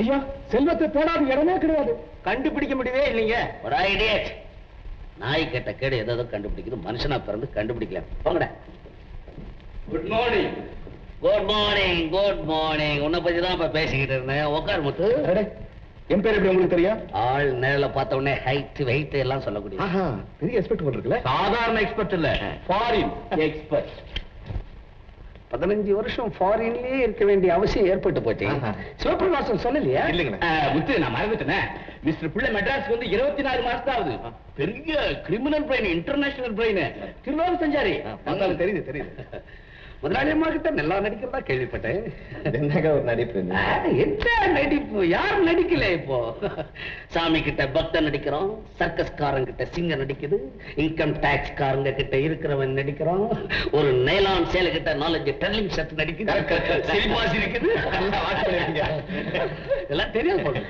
ஐயா, செல்வத்தை போடாத இடமே கிடையாது. கண்டுபிடிக்க முடியவே இல்லைங்க. ஒரு ஐடியா. நாய் கெட்ட கேடு ஏதோ கண்டுபிடிக்குது, மனுஷனா பிறந்து கண்டுபிடிக்கல. போங்கடா. Good morning. Good morning. Good morning. உன்னை பத்தி தான் இப்ப பேசிக்கிட்டு இருந்தேன். உட்கார் முத்து. என் பேர் எப்படி உங்களுக்கு தெரியும்? ஆள் நேரில் பார்த்த உடனே ஹைட் வெயிட் எல்லாம் சொல்லக்கூடிய பெரிய எக்ஸ்பெக்ட் இருக்குல்ல? சாதாரண எக்ஸ்பர்ட் இல்ல, ஃபாரின் எக்ஸ்பர்ட். 15 வருஷம் ஃபாரின்லயே இருக்க வேண்டிய அவசியம் ஏற்பட்டு போச்சு. சிவபிரகாசம் சொல்லலையா? இல்லைங்க முத்து, நான் மறந்துட்டேன். மிஸ்டர் பிள்ளை மெட்ராஸ்க்கு வந்து 24 மாசம் தான் ஆகுது. பெரிய criminal brain, international brain. Thiruvarur செஞ்சாரி. தெரியுது தெரியுது. முதலாளி அம்மா கிட்ட நல்லா நடிக்கிறதா கேள்விப்பட்டேன். என்னங்க ஒரு நடிப்பு? என்ன நடிப்பு? யார் நடிக்கல இப்போ? சாமி கிட்ட பக்தன் நடிக்கிறோம், சர்க்கஸ்காரங்க கிட்ட சிங்கம் நடிக்குது, இன்கம் டாக்ஸ் காரங்க கிட்ட இருக்கிறவன் நடிக்கிறான், ஒரு நைலான் சேலை கிட்ட நாலஞ்சு டர்லிங் ஷர்ட் நடிக்குது, சிரிப்பாசி இருக்குது. எல்லாம் தெரியாது போல.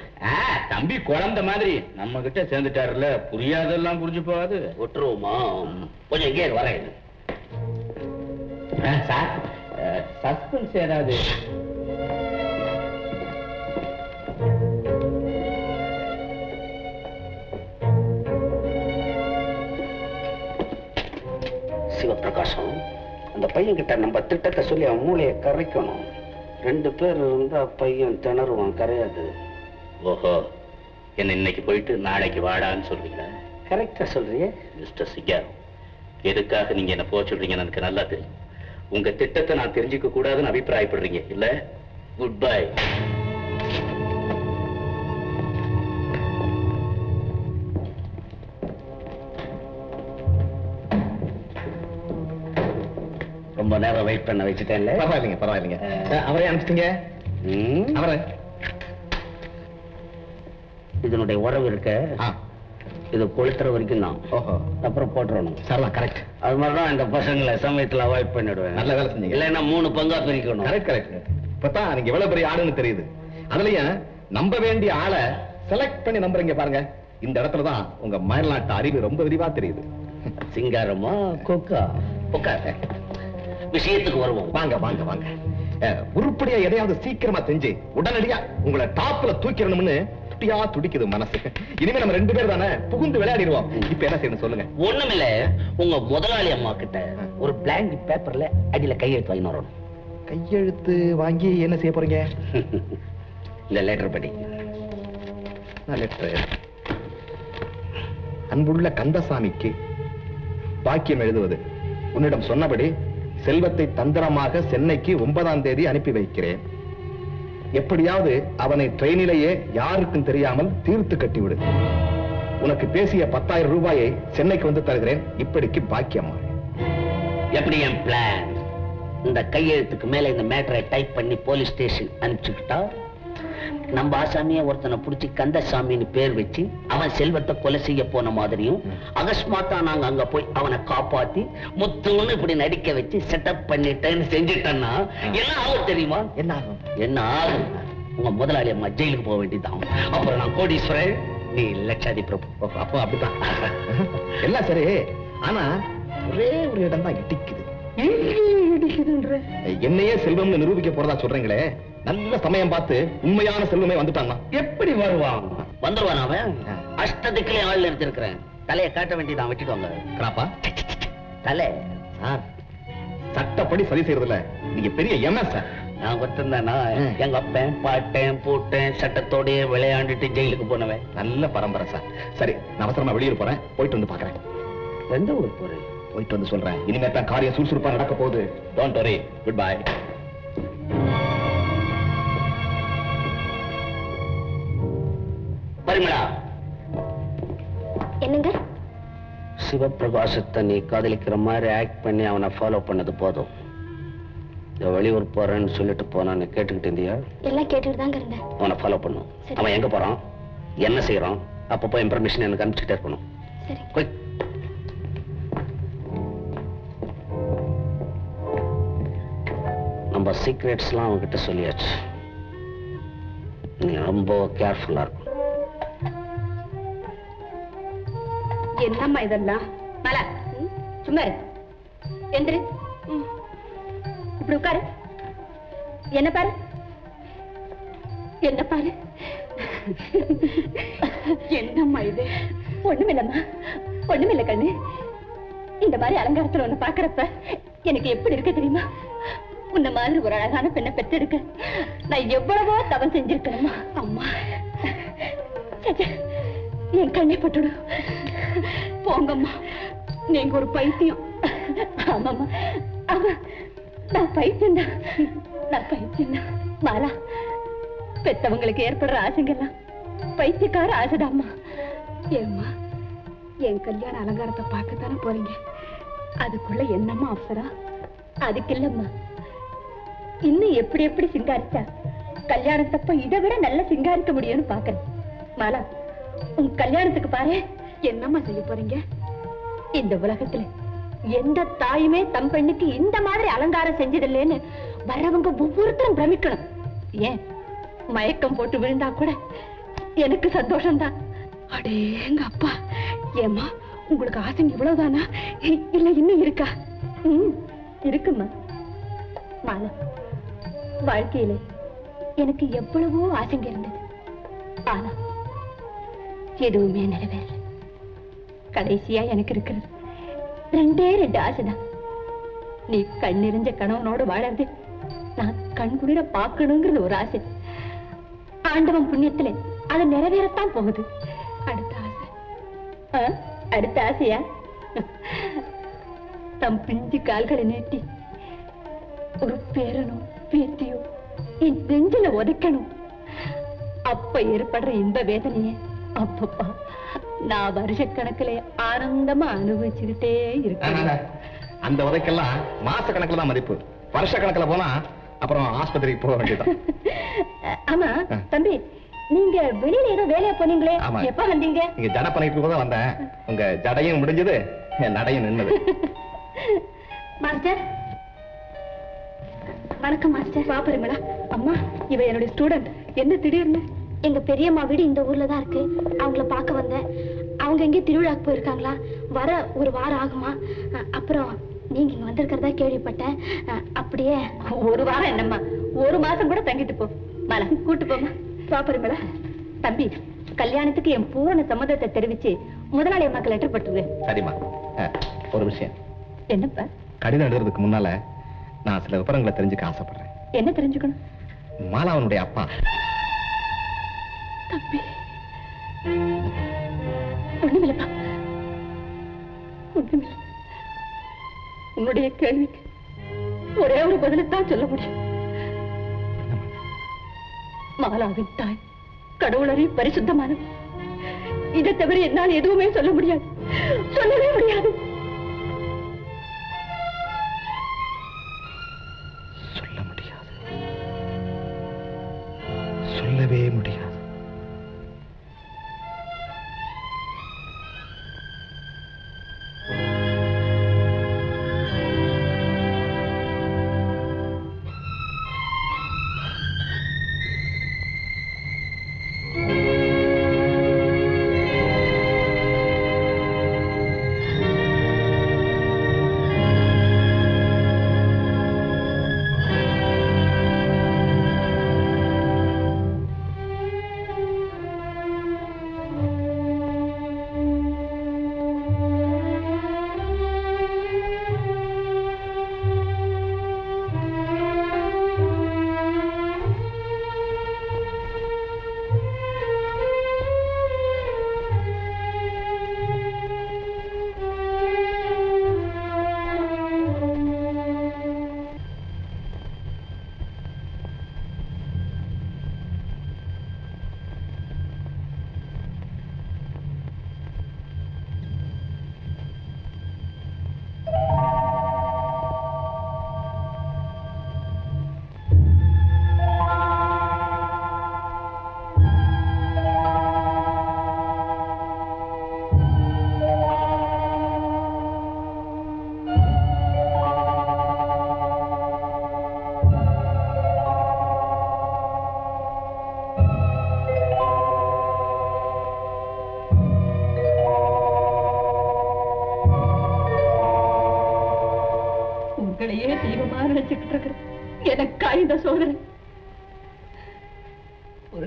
தம்பி குழந்தை மாதிரி நம்ம கிட்ட சேர்ந்துட்டாருல, புரியாதெல்லாம் புரிஞ்சு போகாது. விட்டுருவோமா? கொஞ்சம் எங்கே வரேன் சார். சஸ்பென்ஸ் ஏதாவது? சிவபிரகாசம், அந்த பையன் கிட்ட நம்ம திட்டத்தை சொல்லி அவன் மூளையை கரைக்கணும். 2 பேர் இருந்தா பையன் திணறுவான், கரையாது. ஓஹோ, என்ன இன்னைக்கு போயிட்டு நாளைக்கு வாடான்னு சொல்றீங்களா? கரெக்டா சொல்றியே மிஸ்டர் சிங்காரம். எதுக்காக நீங்க என்ன போக சொல்றீங்கன்னு எனக்கு நல்லா தெரியும். உங்க திட்டத்தை நான் தெரிஞ்சுக்க கூடாதுன்னு அபிப்பிராயப்படுறீங்க இல்ல? Good bye. ரொம்ப நேரம் வெயிட் பண்ண வச்சுட்டேன்ல. பரவாயில்லைங்க பரவாயில்லைங்க. அவரே அனுப்பிச்சிட்டீங்க. அவரை இதனுடைய உறவு இருக்க இது கொளுத்துற வரைக்கும் தான். அப்புறம் போட்டுறணும். சரிதான், கரெக்ட். அது மாதிரிதான் இந்த பசங்களை சமயத்துல அவாய்ட் பண்ணிடுவேன். நல்ல வேலை செஞ்சீங்க. இல்லைன்னா 3 பங்கா பிரிக்கணும். Correct correct. இப்பதான் நீங்க எவ்வளவு பெரிய ஆளுன்னு தெரியுது. அதுலயும் நம்ப வேண்டிய ஆளை செலக்ட் பண்ணி நம்புறீங்க பாருங்க. இந்த இடத்துலதான் உங்க மயில்நாட்டு அறிவு ரொம்ப விரிவா தெரியுது. சிங்காரமா கொக்கா உட்கார விஷயத்துக்கு வருவோம். வாங்க வாங்க வாங்க. உருப்படியா எதையாவது சீக்கிரமா செஞ்சு உடனடியா உங்களை டாப்ல தூக்கிடணும்னு துடியா துடிக்குது மனசு. இனிமே நம்ம 2 பேர் தானே புகுந்து விளையாடிடுவோம். இப்ப என்ன செய்யணும் சொல்லுங்க. ஒண்ணுமில்ல, உங்க முதலாளி அம்மா கிட்ட ஒரு பிளாங்க் பேப்பர்ல அடியில கையெழுத்து வாங்கி வரணும். கையெழுத்து வாங்கி என்ன செய்ய போறீங்க? இந்த லெட்டர் படி. லெட்டர். அன்புள்ள கந்தசாமிக்கு பாக்கியம் எழுதுவது. உன்னிடம் சொன்னபடி செல்வத்தை தந்திரமாக சென்னைக்கு 9ஆம் தேதி அனுப்பி வைக்கிறேன். எப்படியாவது அவனை ட்ரெயினிலேயே யாருக்கும் தெரியாமல் தீர்த்து கட்டிவிடு. உனக்கு பேசிய 10,000 ரூபாயை சென்னைக்கு வந்து தருகிறேன். இப்படிக்கு பாக்கியம்மா. எப்படி என் பிளான்? இந்த கையெழுத்துக்கு மேல இந்த மேட்டரை டைப் பண்ணி போலீஸ் ஸ்டேஷன் அனுப்பிச்சுக்கிட்டா நம்ம ஆசாமிய ஒருத்தனை புடிச்சு கந்தசாமின்னு பேர் வச்சு அவன் செல்வத்தை கொலை செய்ய போன மாதிரியும் அகஸ்மாத்தா நாங்க அங்க போய் அவனை காப்பாத்தி முத்துன்னு இப்படி நடிக்க வச்சு செட்டப் பண்ணிட்டேன்னு செஞ்சுட்டேன்னா என்ன ஆகும் தெரியுமா? என்ன ஆகும்? என்ன ஆகும்? உங்க முதலாளி அம்மா ஜெயிலுக்கு போக வேண்டியதான். அப்புறம் நான் கோடீஸ்வரன், நீ லட்சாதி பிரபு. அப்போ அப்படித்தான். எல்லாம் சரி. ஆனா ஒரே ஒரு இடம் தான் இடிக்குது. என்னையே செல்வம்னு நிரூபிக்க போறதா சொல்றீங்களே, நல்ல சமயம் பார்த்து உண்மையான செல்வமே வந்துட்டான்னா எப்படி வருவான்? வந்துருவான் அவன். அஷ்டத்துக்குள்ளே ஆள் எடுத்திருக்கிறேன். தலையை காட்ட வேண்டியதான். வெட்டிடுவாங்க. கிராப்பா தலை சட்டப்படி சரி செய்யறதுல நீங்க பெரிய எம்எஸ் சார். நான் ஒருத்தந்தானா? எங்க அப்பன் பாட்டேன் பூட்டேன் சட்டத்தோடய விளையாண்டுட்டு ஜெயிலுக்கு போனவன். நல்ல பரம்பரை சார். சரி, நான் அவசரமா வெளியூர் போறேன். போயிட்டு வந்து பாக்குறேன். எந்த ஊர் போறேன்? போயிட்டு வந்து சொல்றேன். இனிமே தான் காரியம் சுறுசுறுப்பா நடக்க போகுது. Don't worry. Good bye. Parimala. என்னங்க? சிவபிரகாசத்தை நீ காதலிக்கிற மாதிரி ஆக்ட் பண்ணி அவனை ஃபாலோ பண்ணது போதும். வெளியூர் போறேன்னு சொல்லிட்டு போனான்னு கேட்டுக்கிட்டு இருந்தியா? எல்லாம் கேட்டுட்டு தாங்க இருந்தேன். அவனை ஃபாலோ பண்ணும். அவன் எங்க போறான், என்ன செய்யறான், அப்பப்போ இன்ஃபர்மேஷன் எனக்கு அனுப்பிச்சுட்டே இருக்கணும். சரி. நம்ம சீக்ரெட்ஸ்லாம் அவன்கிட்ட சொல்லியாச்சு. நீ ரொம்ப கேர்ஃபுல்லா இருக்கும். என்னம்மா இதெல்லாம்? மலா, சும்மா இரு. எந்திரு. இப்படி உட்காரு. என்ன பாரு. என்ன பாரு, என்னம்மா இது? ஒண்ணுமில்லம்மா, ஒண்ணுமில்ல கண்ணு. இந்த மாதிரி அலங்காரத்துல ஒண்ணு பாக்குறப்ப எனக்கு எப்படி இருக்கு தெரியுமா? உன்ன மாதிரி ஒரு அழகான பெண்ணை பெற்றெடுக்க நான் எவ்வளவோ தவம் செஞ்சிருக்கணுமா அம்மா. என் கண்ணை பட்டுடு. போங்கம்மா, நீங்க ஒரு பைத்தியம். ஆமாம்மா, ஆமா, நான் பைத்தியம் தான், நான் பைத்தியம் தான். மாலா, பெத்தவங்களுக்கு ஏற்படுற ஆசைங்கெல்லாம் பைத்தியக்கார ஆசைதாம்மா. ஏம்மா, என் கல்யாண அலங்காரத்தை பார்க்கத்தானே போறீங்க, அதுக்குள்ள என்னம்மா அவசரம்? அதுக்கு இல்லம்மா, இன்னும் எப்படி எப்படி சிங்காரிச்சா கல்யாணத்தப்ப இதை விட நல்ல சிங்காரிக்க முடியும்னு பாக்குறேன். மாலா, உன் கல்யாணத்துக்கு பாரு என்னம்மா செய்ய போறீங்க? இந்த உலகத்துல எந்த தாயுமே தம் பெண்ணுக்கு இந்த மாதிரி அலங்காரம் செஞ்சதில்லைன்னு வரவங்க ஒவ்வொருத்தரும் பிரமிக்கணும். ஏன் மயக்கம் போட்டு விழுந்தா கூட எனக்கு சந்தோஷம்தான். அடேங்க அப்பா. ஏம்மா, உங்களுக்கு ஆசைங்க இவ்வளவுதானா, இல்ல இன்னும் இருக்கா? இருக்குமா மாலா, வாழ்க்கையில எனக்கு எவ்வளவோ ஆசைங்க இருந்தது, ஆனா எதுவுமே நிறைவேறல. கடைசியா எனக்கு இருக்கிறது ரெண்டே ரெண்டு ஆசைதான். நீ கண்ணெறிஞ்ச கணவனோடு வாழறது நான் கண்குளிர பார்க்கணுங்கிறது ஒரு ஆசை. ஆண்டவன் புண்ணியத்துல அது நிறைவேறத்தான் போகுது. அடுத்த ஆசை, அடுத்த ஆசையா, தம் பிஞ்சு கால்களை நீட்டி ஒரு பேரனோ பேத்தியோ என் நெஞ்சில உதைக்கணும். அப்ப ஏற்படுற இந்த வேதனைய அப்பப்பா நான் வருஷக்கணக்கிலே ஆனந்தமா அனுபவிச்சுக்கிட்டே இருக்கேன். அந்த உதைக்கெல்லாம் மாச கணக்குல தான் மதிப்பு, வருஷ கணக்குல போனா அப்புறம் ஆஸ்பத்திரிக்கு போக வேண்டியதான். ஆமா தம்பி, நீங்க வெளியில ஏதோ வேலையா போனீங்களே, எப்ப வந்தீங்க? நீங்க ஜட பண்ணிட்டு போத வந்தேன். உங்க ஜடையும் முடிஞ்சது, நடையும் நின்னது. மாஸ்டர், வணக்கம் மாஸ்டர். பாப்பரிங்களா? அம்மா, இவ என்னுடைய ஸ்டூடெண்ட். என்ன திடீர்னு? எங்க பெரியம்மா வீடு இந்த ஊர்ல தான் இருக்கு, அவங்கள பார்க்க வந்தேன். அவங்க எங்கே திருவிழாக்கு போயிருக்காங்களா, வர ஒரு வாரம் ஆகுமா. அப்புறம் நீங்க இங்க வந்திருக்கிறதா கேள்விப்பட்டேன். அப்படியே ஒரு வாரம் என்னம்மா, ஒரு மாசம் கூட தங்கிட்டு போ. மாலா, கூட்டு போமா. பாப்பரிங்களா? தம்பி, கல்யாணத்துக்கு என் பூரண சம்மதத்தை தெரிவிச்சு முதலாளி அம்மாக்கு லெட்டர் போட்டுருது. சரிம்மா. ஒரு விஷயம். என்னப்பா? கடிதம் எழுதுறதுக்கு முன்னால நான் சில விவரங்களை தெரிஞ்சுக்க ஆசைப்படுறேன். என்ன தெரிஞ்சுக்கணும்? மாலாவனுடைய அப்பா. தம்பி, ஒண்ணுமில்லப்பா, ஒண்ணுமில்ல. உன்னுடைய கேள்விக்கு ஒரே ஒரு பதிலைத்தான் சொல்ல முடியும். மாலாவின் தாய் கடவுளரை பரிசுத்தமான, இதை தவிர என்னால் எதுவுமே சொல்ல முடியாது, சொல்லவே முடியாது. சொல்ல முடியாது, சொல்லவே முடியாது.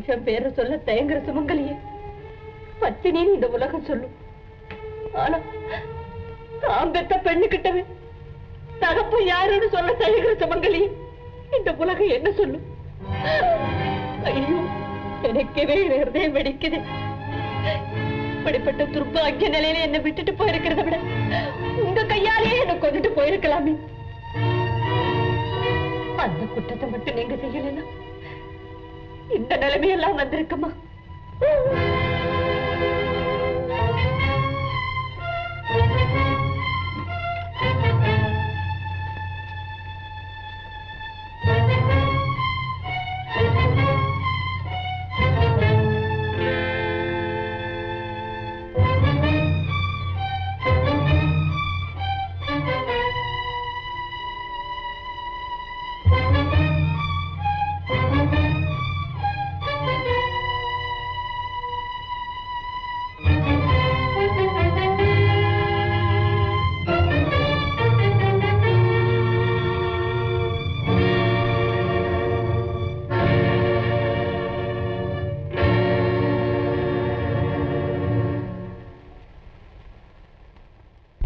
புருஷன் பேரை சொல்ல தயங்குற சுமங்கலியே பத்தினின்னு இந்த உலகம் சொல்லும். ஆனா தாம் பெத்த பெண்ணுகிட்டவே தகப்பு யாருன்னு சொல்ல தயங்குற சுமங்கலியே இந்த உலகம் என்ன சொல்லும்? ஐயோ, எனக்கவே ஹிருதயம் வெடிக்குது. இப்படிப்பட்ட துர்பாக்கிய நிலையில என்ன விட்டுட்டு போயிருக்கிறத விட உங்க கையாலேயே என்ன கொண்டுட்டு போயிருக்கலாமே. அந்த குற்றத்தை மட்டும் நீங்க செய்யலன்னா இந்த நிலைமையெல்லாம் வந்திருக்குமா?